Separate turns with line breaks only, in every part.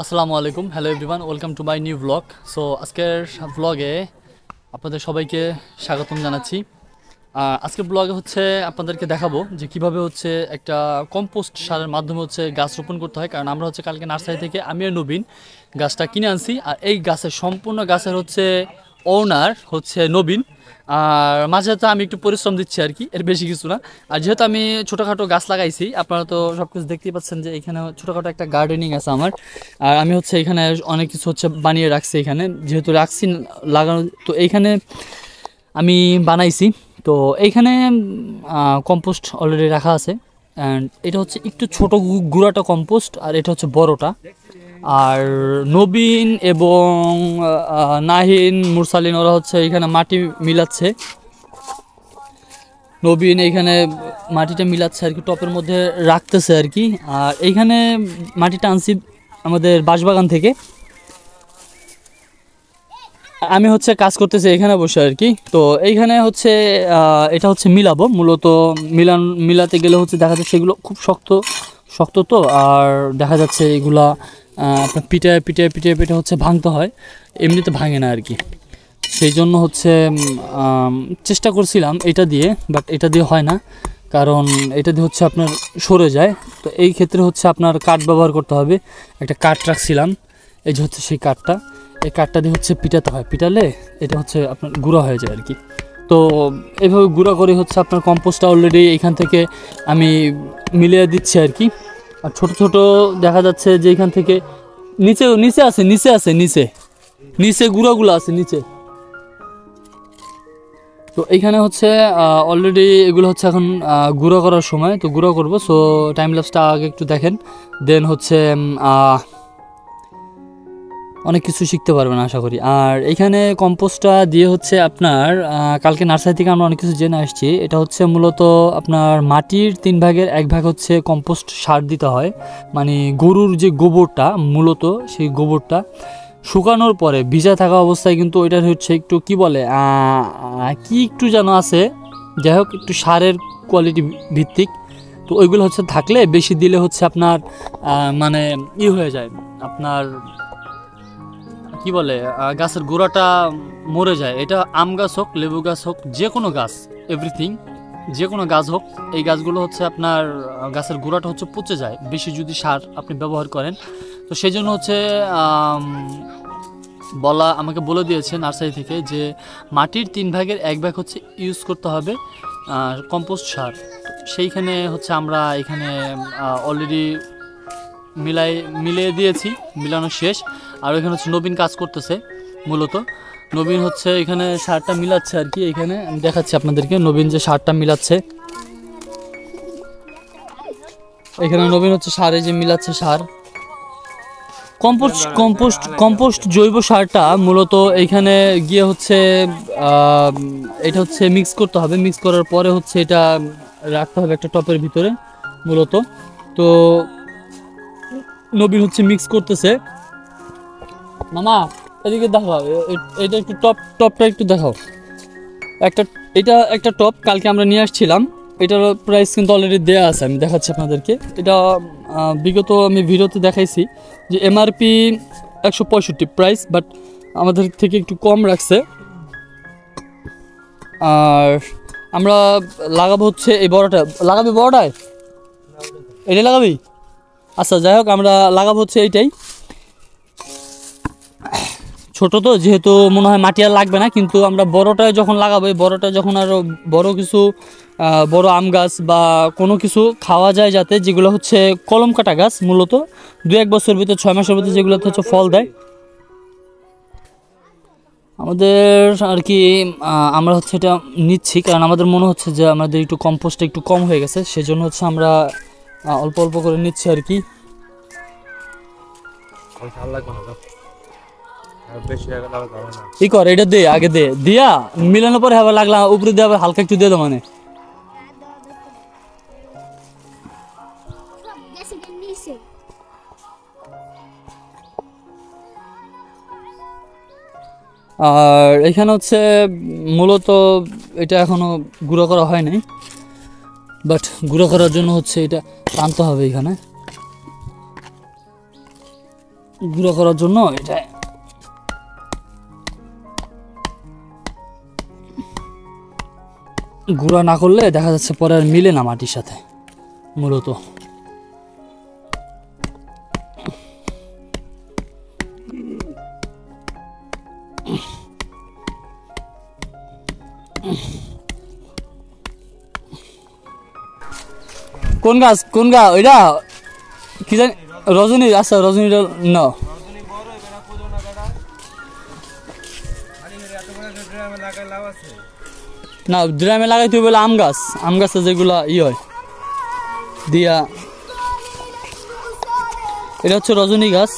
আসসালামু আলাইকুম, hello everyone, welcome to my new blog. So আজকের ব্লগে আপনাদের সবাইকে স্বাগতম জানাচ্ছি। আজকের ব্লগে হচ্ছে আপনাদেরকে দেখাবো যে কিভাবে হচ্ছে একটা কম্পোস্ট সারের মাধ্যমে হচ্ছে গাছ রোপণ করতে হয়। কারণ আমরা হচ্ছে কালকে নার্সারি থেকে আমি আর নবীন গাছটা কিনে আনছি, আর এই গাছের সম্পূর্ণ গাছের হচ্ছে ওনার হচ্ছে নবীন। আর মাঝে তো আমি একটু পরিশ্রম দিচ্ছি আর কি, এর বেশি কিছু না। আর যেহেতু আমি ছোটোখাটো গাছ লাগাইছি, আপনারা তো সব কিছু দেখতেই পাচ্ছেন যে এখানে ছোটোখাটো একটা গার্ডেনিং আছে আমার। আর আমি হচ্ছে এখানে অনেক কিছু হচ্ছে বানিয়ে রাখছি এখানে, যেহেতু রাখছি লাগানো, তো এইখানে আমি বানাইছি। তো এইখানে কম্পোস্ট অলরেডি রাখা আছে। অ্যান্ড এটা হচ্ছে একটু ছোট গুঁড়াটা কম্পোস্ট, আর এটা হচ্ছে বড়টা। আর নবীন এবং নাহিন মুরসালিন ওরা হচ্ছে এখানে মাটি মিলাচ্ছে। নবীন এইখানে মাটিটা মিলাচ্ছে আর কি, টপের মধ্যে রাখতেছে আর কি। আর এইখানে মাটিটা আনছি আমাদের বাঁশবাগান থেকে। আমি হচ্ছে কাজ করতেছি এখানে বসে আর কি। তো এইখানে হচ্ছে এটা হচ্ছে মিলাবো মূলত। মিলাতে গেলে হচ্ছে দেখা যাচ্ছে এগুলো খুব শক্ত শক্ত, তো আর দেখা যাচ্ছে এগুলা আপনার পিঠে পিঠে পিঠে পিঠে হচ্ছে ভাঙতে হয়, এমনিতে ভাঙে না আর কি। সেই জন্য হচ্ছে চেষ্টা করছিলাম এটা দিয়ে, বাট এটা দিয়ে হয় না, কারণ এটা দিয়ে হচ্ছে আপনার সরে যায়। তো এই ক্ষেত্রে হচ্ছে আপনার কাঠ ব্যবহার করতে হবে। একটা কাঠ রাখছিলাম, এই যে হচ্ছে সেই কাঠটা, এই কাঠটা দিয়ে হচ্ছে পিটাতে হয়, পিটালে এটা হচ্ছে আপনার গুঁড়া হয়ে যায় আর কি। তো এইভাবে গুঁড়া করে হচ্ছে আপনার কম্পোস্টটা অলরেডি এখান থেকে আমি মিলিয়ে দিচ্ছি আর কি। আর ছোট ছোট দেখা যাচ্ছে যে এখান থেকে নিচে নিচে আছে নিচে আছে নিচে নিচে গুঁড়াগুলো আছে নিচে। তো এইখানে হচ্ছে অলরেডি এগুলো হচ্ছে এখন গুঁড়ো করার সময়, তো গুঁড়ো করবো। সো টাইম ল্যাপসটা আগে একটু দেখেন, দেন হচ্ছে অনেক কিছু শিখতে পারবেন আশা করি। আর এখানে কম্পোস্টটা দিয়ে হচ্ছে আপনার কালকে নার্সারি থেকে আমরা অনেক কিছু জেনে আসছি। এটা হচ্ছে মূলত আপনার মাটির 3/1 ভাগ হচ্ছে কম্পোস্ট সার দিতে হয়। মানে গরুর যে গোবরটা, মূলত সেই গোবরটা শুকানোর পরে ভিজা থাকা অবস্থায় কিন্তু ওইটার হচ্ছে একটু কি বলে কি একটু যেন আছে, যাই হোক একটু সারের কোয়ালিটি ভিত্তিক। তো ওইগুলো হচ্ছে থাকলে বেশি দিলে হচ্ছে আপনার মানে হয়ে যায় আপনার কি বলে গাছের গোড়াটা মরে যায়। এটা আম গাছ হোক, লেবু গাছ হোক, যে কোনো গাছ, এভরিথিং, যে কোনো গাছ হোক, এই গাছগুলো হচ্ছে আপনার গাছের গোড়াটা হচ্ছে পচে যায় বেশি যদি সার আপনি ব্যবহার করেন। তো সেই জন্য হচ্ছে আমাকে বলে দিয়েছে নার্সারি থেকে যে মাটির 3/1 ভাগ হচ্ছে ইউজ করতে হবে কম্পোস্ট সার। সেইখানে হচ্ছে আমরা এখানে অলরেডি মিলিয়ে দিয়েছি, মিলানো শেষ। আর এখানে হচ্ছে নবীন কাজ করতেছে মূলত। নবীন হচ্ছে এখানে সারটা মিলাচ্ছে আর কি। এখানে আমি দেখাচ্ছি আপনাদেরকে নবীন যে সারটা মিলাচ্ছে। এখানে নবীন হচ্ছে সারে যে মিলাচ্ছে সার, কম্পোস্ট কম্পোস্ট কম্পোস্ট জৈব সারটা মূলত এইখানে গিয়ে হচ্ছে এটা হচ্ছে মিক্স করতে হবে। মিক্স করার পরে হচ্ছে এটা রাখতে হবে একটা টপের ভিতরে মূলত। তো নবীন হচ্ছে মিক্স করতেছে। মামা এদিকে দেখাও, এটা একটু টপটা একটু দেখাও। একটা এটা একটা টপ কালকে আমরা নিয়ে আসছিলাম, এটার প্রাইস কিন্তু অলরেডি দেওয়া আছে, আমি দেখাচ্ছি আপনাদেরকে। এটা বিগত আমি ভিডিওতে দেখাইছি যে এমআরপি 165 প্রাইস, বাট আমাদের থেকে একটু কম রাখছে। আর আমরা লাগাবো হচ্ছে এই বড়টা। লাগাবি বড়টায়? এটাই লাগাবি? আচ্ছা যাই হোক, আমরা লাগাবো হচ্ছে এইটাই। ছোট তো যেহেতু মনে হয় মাটি আর লাগবে না, কিন্তু আমরা বড়টায় যখন লাগাবো, এই বড়টা যখন আরও বড় কিছু বড় আম গাছ বা কোনো কিছু খাওয়া যায়, যাতে যেগুলো হচ্ছে কলম কাটা গাছ মূলত 2-1 বছর ভিতর 6 মাসের ভিতরে যেগুলোতে হচ্ছে ফল দেয় আমাদের আর কি। আমরা হচ্ছে এটা নিচ্ছি কারণ আমাদের মনে হচ্ছে যে আমাদের একটু কম্পোস্টটা একটু কম হয়ে গেছে, সেজন্য হচ্ছে আমরা অল্প অল্প করে নিচ্ছি আর কি। ই কর এটা দে, আগে দে, দিয়া মিলানোর পরে আবার লাগলা উপরে দিয়ে আবার হালকা একটু দিয়ে দাও মানে। আর এখানে হচ্ছে মূলত এটা এখনো গুঁড়ো করা হয় নাই, বাট গুঁড়ো করার জন্য হচ্ছে এটা টানতে হবে এখানে। গুঁড়ো করার জন্য এটা গুঁড়া না করলে দেখা যাচ্ছে পরে আর মিলে না মাটির সাথে মূলত। কোন গাছ ওইটা কি জানি রজনী। আচ্ছা রজনীটা না না ড্রামে লাগাইতে বলে আম গাছে যেগুলা হয় দিয়া, এটা হচ্ছে রজনী গাছ।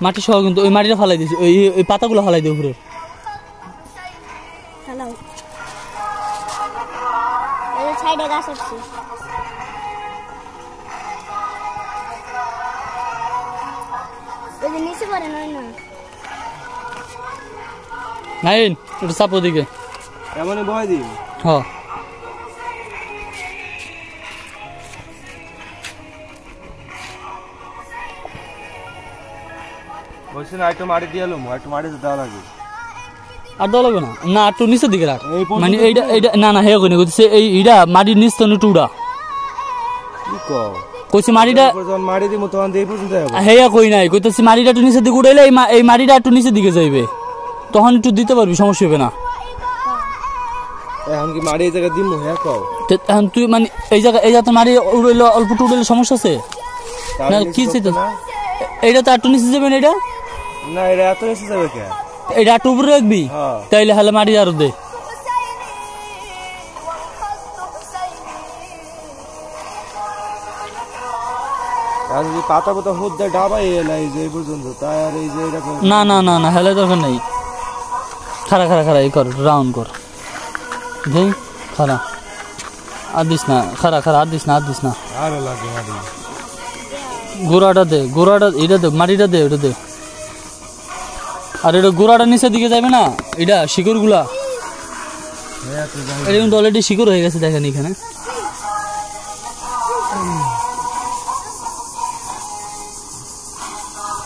মাটি সহ কিন্তু ওই মাটিটা ফালাই দিয়েছি, ওই পাতাগুলো ফালাই দিই উপরে। নাইন এটা চাপ ওদিকে
এমনই বহাই দিই।
হ্যাঁ
বলছি না একটু মাটি দিয়ে এলাম, একটু মাটি দেওয়া লাগবে।
আর দেওয়া লাগবে না, না একটু নিচের দিকে রাখ। মানে এইটা না হে কই না কইছে এইটা মাটির নিচ তো টুডা
কি কও
কইছি মাটিটা
যখন মাটি দিব তখন এই পর্যন্ত হবে।
হেয়া কই নাই, কইতাছি মাটিটা একটু নিচের দিকে উঠাইলে এই মাটিটা একটু নিচের দিকে যাইবে, তখন একটু দিতে পারবি, সমস্যা হবে না।
এখন কি মাটি এই জায়গা দিমু? হ্যাঁ কও।
এখন তুই মানে এই জায়গা মাটি উড়াইলে অল্প একটু উড়াইলে সমস্যা আছে না? কি চাইতে এইটা তো একটু নিচে যাবে না? এটা
না এটা এত নিচে যাবে কে?
এটা একটু উপরে রাখবি, তাইলে হালে মাটি আরো দে।
আর যদি পাতা পাতা হুদ দেয় ডাবাই এলাই যে এই পর্যন্ত, তাই আর এই যে এরকম
না না না না হেলে দরকার নেই। খারা এই কর, রাউন্ড কর দেই। খারা আর দিস না, খারা আর দিস না
আরো লাগে মাটি।
গোড়াটা দে, এটা দে, মাটিটা দে, ওটা দে। আর এটা গোড়াটা নিচের দিকে যাবে না, এটা শিকড় গুলা এটা কিন্তু অলরেডি শিকড় হয়ে গেছে, দেখেন এখানে।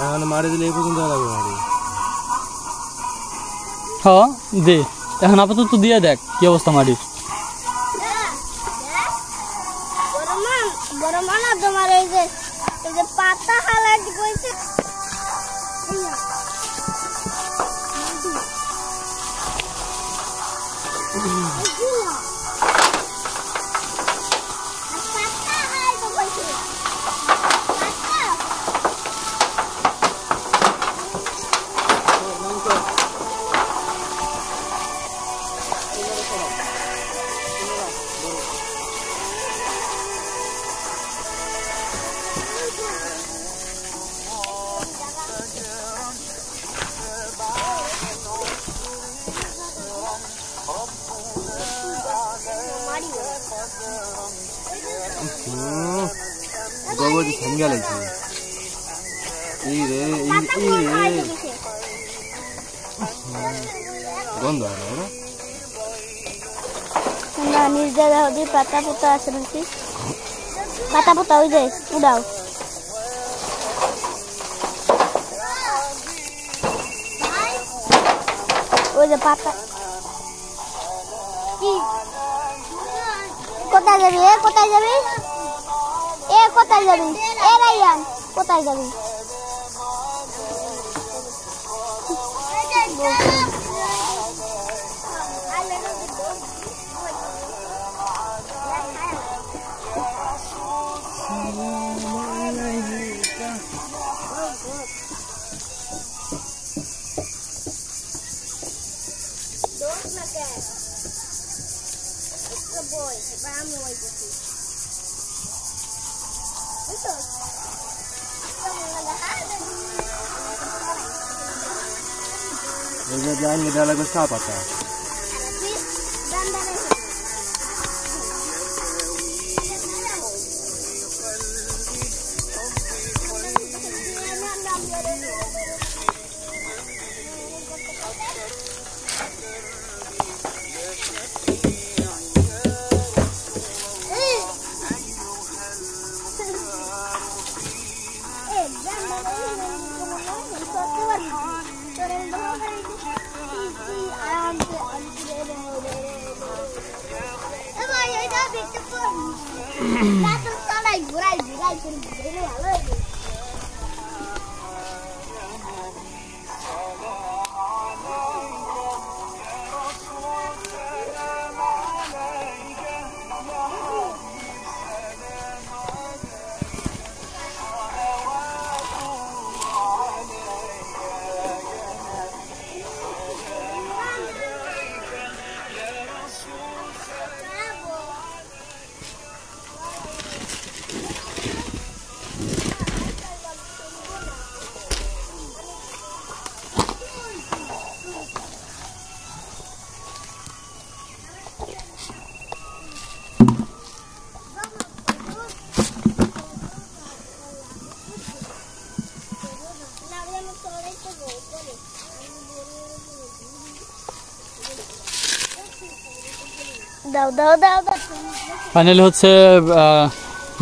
এখন মারি দিলে এই পর্যন্ত লাগবে মাটি।
হ্যাঁ দে, এখন আপাতত দিয়ে দেখ কি অবস্থা মাটির।
পাতা হালাত কইছে
গবজি ঠেঙ্গা লাগছে। এই রে গন্ধ হয় না?
না নিজ হবে পাতা পোতা আছে নাকি? পাতা পোতা ওই যে উড়াও। ওই যে পাতা কি কোথায় যাবি? কোথায় যাবি? কোথায় যাবি? রাইয়ান কোথায় যাবি?
Jangan ngedala ke siapa tak?
দাও দাও দাও দাও
ফাইনালি হচ্ছে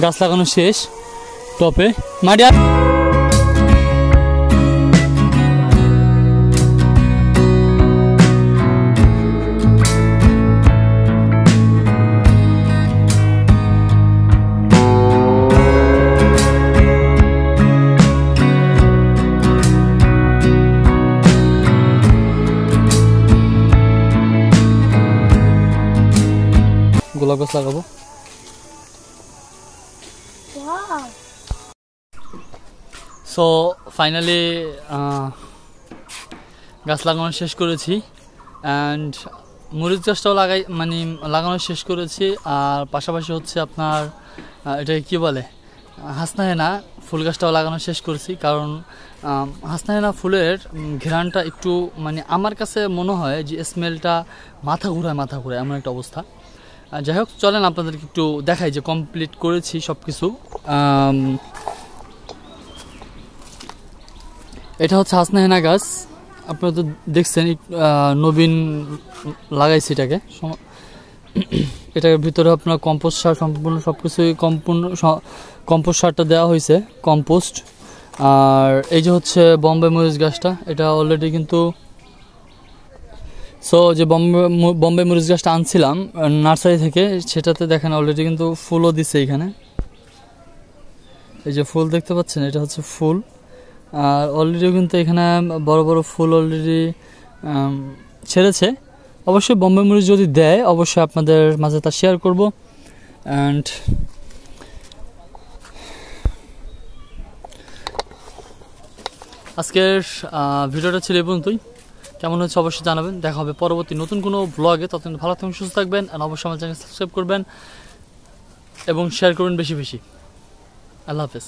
গাছ লাগানো শেষ টপে মাটি গোলাপ গাছ লাগাবো। সো ফাইনালি গাছ লাগানো শেষ করেছি অ্যান্ড মরিচ গাছটাও লাগানো শেষ করেছি। আর পাশাপাশি হচ্ছে আপনার এটাকে কী বলে হাসনাহেনা ফুল গাছটাও লাগানো শেষ করেছি। কারণ হাসনাহেনা ফুলের ঘ্রাণটা একটু আমার কাছে মনে হয় যে স্মেলটা মাথা ঘুরায় এমন একটা অবস্থা। যাই হোক চলেন আপনাদেরকে একটু দেখাই যে কমপ্লিট করেছি সব কিছু। এটা হচ্ছে হাসনাহেনা গাছ, আপনারা তো দেখছেন নবীন লাগাইছি এটাকে। এটার ভিতরে আপনার কম্পোস্ট সার সম্পূর্ণ সব কিছুই কম্পোস্ট সারটা দেওয়া হয়েছে, কম্পোস্ট। আর এই যে হচ্ছে বম্বে মরিচ গাছটা, এটা অলরেডি কিন্তু সো যে বম্বে মরিচ গাছটা আনছিলাম নার্সারি থেকে, সেটাতে দেখেন অলরেডি কিন্তু ফুলও দিছে এখানে। এই যে ফুল দেখতে পাচ্ছেন, এটা হচ্ছে ফুল। আর অলরেডি কিন্তু এখানে বড় বড় ফুল অলরেডি ছেড়েছে। অবশ্যই বম্বে মরিচ যদি দেয় অবশ্যই আপনাদের মাঝে তা শেয়ার করব। অ্যান্ড আজকের ভিডিওটা ছিল এই পর্যন্তই। কেমন হচ্ছে অবশ্যই জানাবেন। দেখা হবে পরবর্তী নতুন কোনো ব্লগে। ততদিন ভালো থাকবেন, সুস্থ থাকবেন। আর অবশ্যই আমার চ্যানেল সাবস্ক্রাইব করবেন এবং শেয়ার করবেন বেশি বেশি। আল্লাহ হাফেজ।